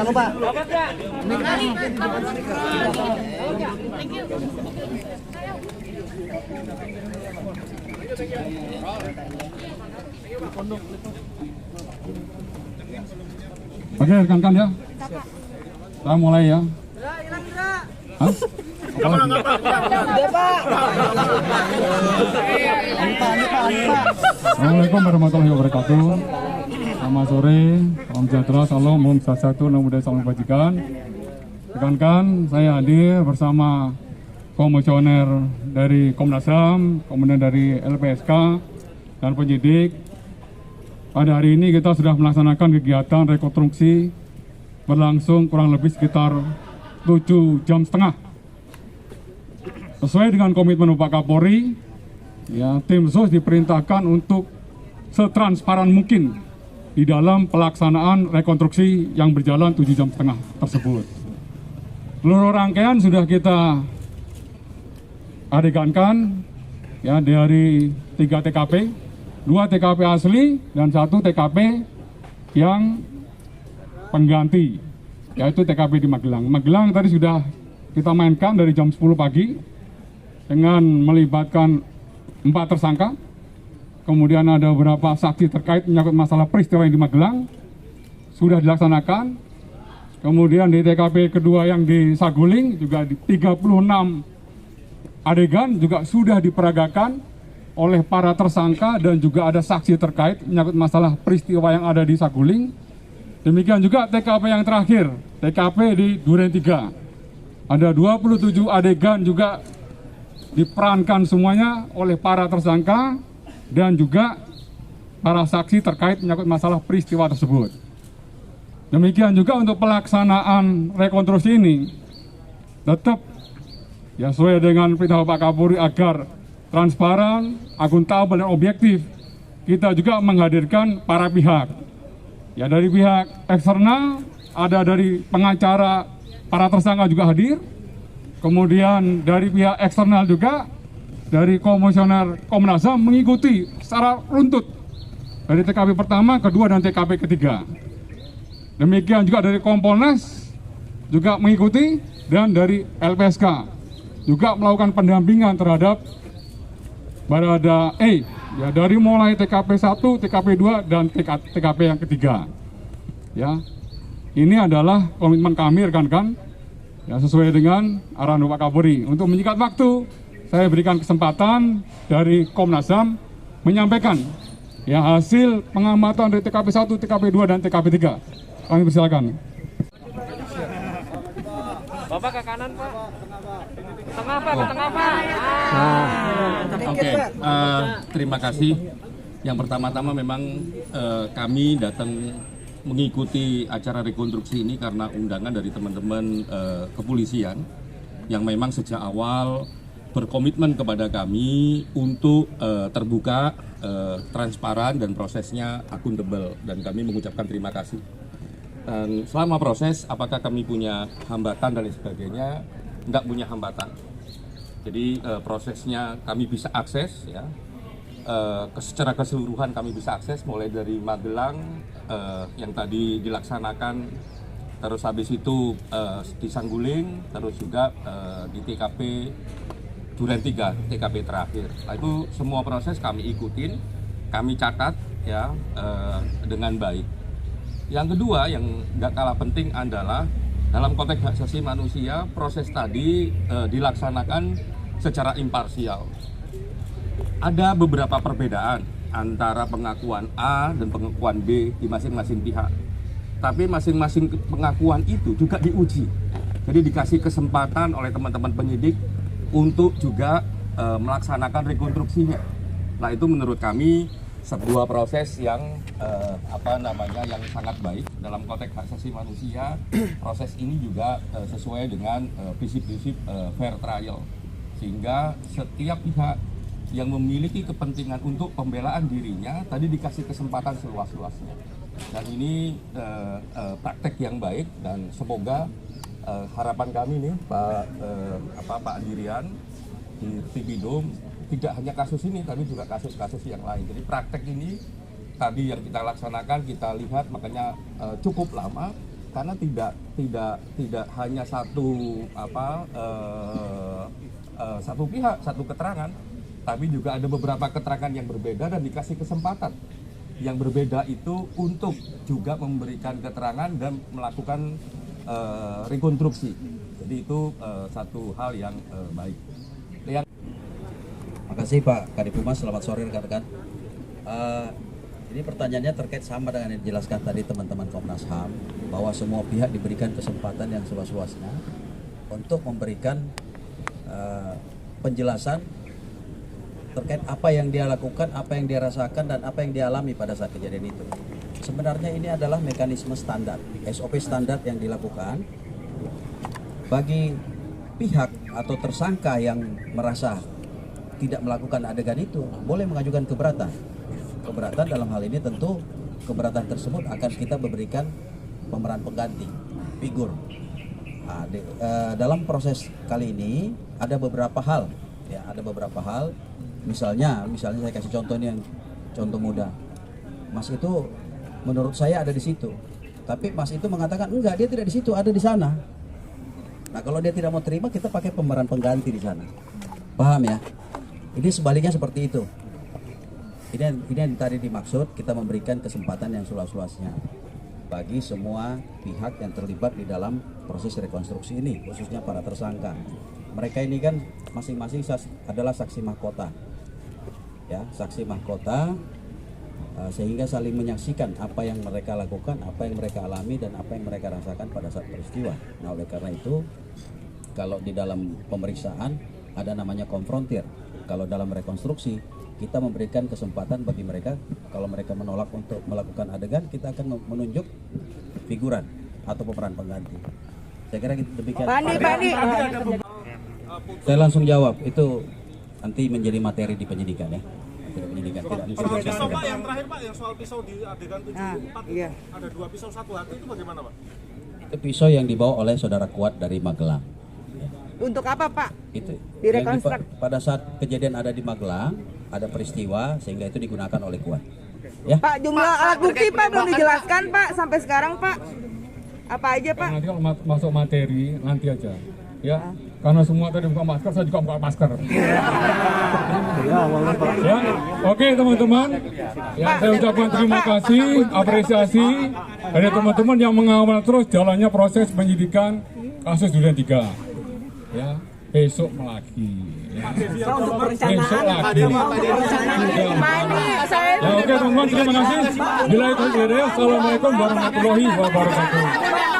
lupa. Oke, rekan-rekan ya. Kita mulai ya. Hah? Assalamualaikum warahmatullahi wabarakatuh. Selamat sore, salam sejahtera, salam om satu, nama budaya, salam kebajikan. Rekan-rekan, saya hadir bersama komisioner dari Komnas HAM, kemudian dari LPSK dan penyidik. Pada hari ini kita sudah melaksanakan kegiatan rekonstruksi berlangsung kurang lebih sekitar 7,5 jam. Sesuai dengan komitmen Bapak Kapolri, ya, tim sus diperintahkan untuk setransparan mungkin di dalam pelaksanaan rekonstruksi yang berjalan 7,5 jam tersebut. Seluruh rangkaian sudah kita adegankan ya, dari 3 TKP, 2 TKP asli dan 1 TKP yang pengganti, yaitu TKP di Magelang. Magelang tadi sudah kita mainkan dari jam 10 pagi dengan melibatkan 4 tersangka. Kemudian ada beberapa saksi terkait menyangkut masalah peristiwa yang di Magelang sudah dilaksanakan. Kemudian di TKP kedua yang di Saguling juga di 36 adegan juga sudah diperagakan oleh para tersangka dan juga ada saksi terkait menyangkut masalah peristiwa yang ada di Saguling. Demikian juga TKP yang terakhir, TKP di Duren 3. Ada 27 adegan juga diperankan semuanya oleh para tersangka dan juga para saksi terkait menyangkut masalah peristiwa tersebut. Demikian juga untuk pelaksanaan rekonstruksi ini tetap ya sesuai dengan perintah Pak Kapolri agar transparan, akuntabel dan objektif. Kita juga menghadirkan para pihak. Ya, dari pihak eksternal ada dari pengacara para tersangka juga hadir. Kemudian dari pihak eksternal juga dari komisioner Komnas HAM mengikuti secara runtut dari TKP pertama, kedua dan TKP ketiga. Demikian juga dari Kompolnas juga mengikuti dan dari LPSK juga melakukan pendampingan terhadap Barada E ya, dari mulai TKP 1, TKP 2 dan TKP yang ketiga. Ya. Ini adalah komitmen kami rekan-rekan ya, sesuai dengan arahan Bapak Kapolri. Untuk menyingkat waktu, saya berikan kesempatan dari Komnas HAM menyampaikan ya hasil pengamatan dari TKP 1, TKP 2 dan TKP 3. Kami persilakan. Bapak ke kanan, Pak. Ke tengah, Pak. Ke tengah, Pak. Oke, terima kasih. Yang pertama-tama memang kami datang mengikuti acara rekonstruksi ini karena undangan dari teman-teman kepolisian yang memang sejak awal berkomitmen kepada kami untuk terbuka, transparan dan prosesnya akuntabel, dan kami mengucapkan terima kasih. Dan selama proses, apakah kami punya hambatan dan lain sebagainya? Enggak punya hambatan. Jadi prosesnya kami bisa akses ya. Secara keseluruhan kami bisa akses mulai dari Magelang yang tadi dilaksanakan, terus habis itu di Saguling, terus juga di TKP Duren 3, TKP terakhir. Nah, itu semua proses kami ikutin, kami catat ya dengan baik. Yang kedua yang nggak kalah penting adalah dalam konteks hak asasi manusia, proses tadi dilaksanakan secara imparsial. Ada beberapa perbedaan antara pengakuan A dan pengakuan B di masing-masing pihak. Tapi masing-masing pengakuan itu juga diuji. Jadi dikasih kesempatan oleh teman-teman penyidik untuk juga melaksanakan rekonstruksinya. Nah, itu menurut kami sebuah proses yang yang sangat baik dalam konteks hak asasi manusia. Proses ini juga sesuai dengan prinsip-prinsip fair trial, sehingga setiap pihak yang memiliki kepentingan untuk pembelaan dirinya tadi dikasih kesempatan seluas-luasnya. Dan ini praktek yang baik, dan semoga harapan kami nih Pak Andirian di Tipidum tidak hanya kasus ini tapi juga kasus-kasus yang lain. Jadi praktek ini tadi yang kita laksanakan, kita lihat makanya cukup lama, karena tidak hanya satu satu pihak, satu keterangan, tapi juga ada beberapa keterangan yang berbeda dan dikasih kesempatan yang berbeda itu untuk juga memberikan keterangan dan melakukan rekonstruksi. Jadi itu satu hal yang baik. Makasih Pak Kadifumas, selamat sore rekan-rekan. Ini pertanyaannya terkait sama dengan yang dijelaskan tadi teman-teman Komnas HAM, bahwa semua pihak diberikan kesempatan yang seluas-luasnya untuk memberikan penjelasan terkait apa yang dia lakukan, apa yang dia rasakan, dan apa yang dia alami pada saat kejadian itu. Sebenarnya ini adalah mekanisme standar, SOP standar yang dilakukan bagi pihak atau tersangka yang merasa tidak melakukan adegan itu, boleh mengajukan keberatan. Keberatan dalam hal ini tentu keberatan tersebut akan kita berikan pemeran pengganti, figur. Nah, dalam proses kali ini ada beberapa hal, ya, ada beberapa hal. Misalnya saya kasih contoh ini, yang contoh mudah. Mas itu menurut saya ada di situ, tapi Mas itu mengatakan enggak, dia tidak di situ, ada di sana. Nah, kalau dia tidak mau terima, kita pakai pemeran pengganti di sana. Paham ya? Ini sebaliknya seperti itu. Ini yang tadi dimaksud, kita memberikan kesempatan yang seluas-luasnya bagi semua pihak yang terlibat di dalam proses rekonstruksi ini, khususnya para tersangka. Mereka ini kan masing-masing adalah saksi mahkota, ya, saksi mahkota, sehingga saling menyaksikan apa yang mereka lakukan, apa yang mereka alami, dan apa yang mereka rasakan pada saat peristiwa. Nah, oleh karena itu, kalau di dalam pemeriksaan ada namanya konfrontir. Kalau dalam rekonstruksi, kita memberikan kesempatan bagi mereka, kalau mereka menolak untuk melakukan adegan, kita akan menunjuk figuran atau pemeran pengganti. Saya kira demikian. Pandi. Saya langsung jawab, itu nanti menjadi materi di penyidikan ya. Penyidikan tidak Soal pisau Pak, yang terakhir Pak, yang soal pisau di adegan 74, iya. ada 2 pisau satu hati, itu bagaimana Pak? Itu pisau yang dibawa oleh saudara Kuat dari Magelang. Untuk apa Pak? Itu Direkonstruk. pada saat kejadian ada di Magelang, ada peristiwa sehingga itu digunakan oleh Kuat. Ya. Pak, jumlah alat bukti Pak belum dijelaskan Pak sampai sekarang Pak. Apa aja Pak? Nanti kalau masuk materi nanti aja, ya. Karena semua tadi buka masker, saya juga buka masker. Ya, oke teman-teman. Ya, saya ucapkan terima kasih, apresiasi dari teman-teman yang mengawal terus jalannya proses penyidikan kasus Durian 3. Ya, besok lagi. Ya. Besok lagi. Ya, oke teman-teman, terima kasih. Bila itu, assalamualaikum warahmatullahi wabarakatuh.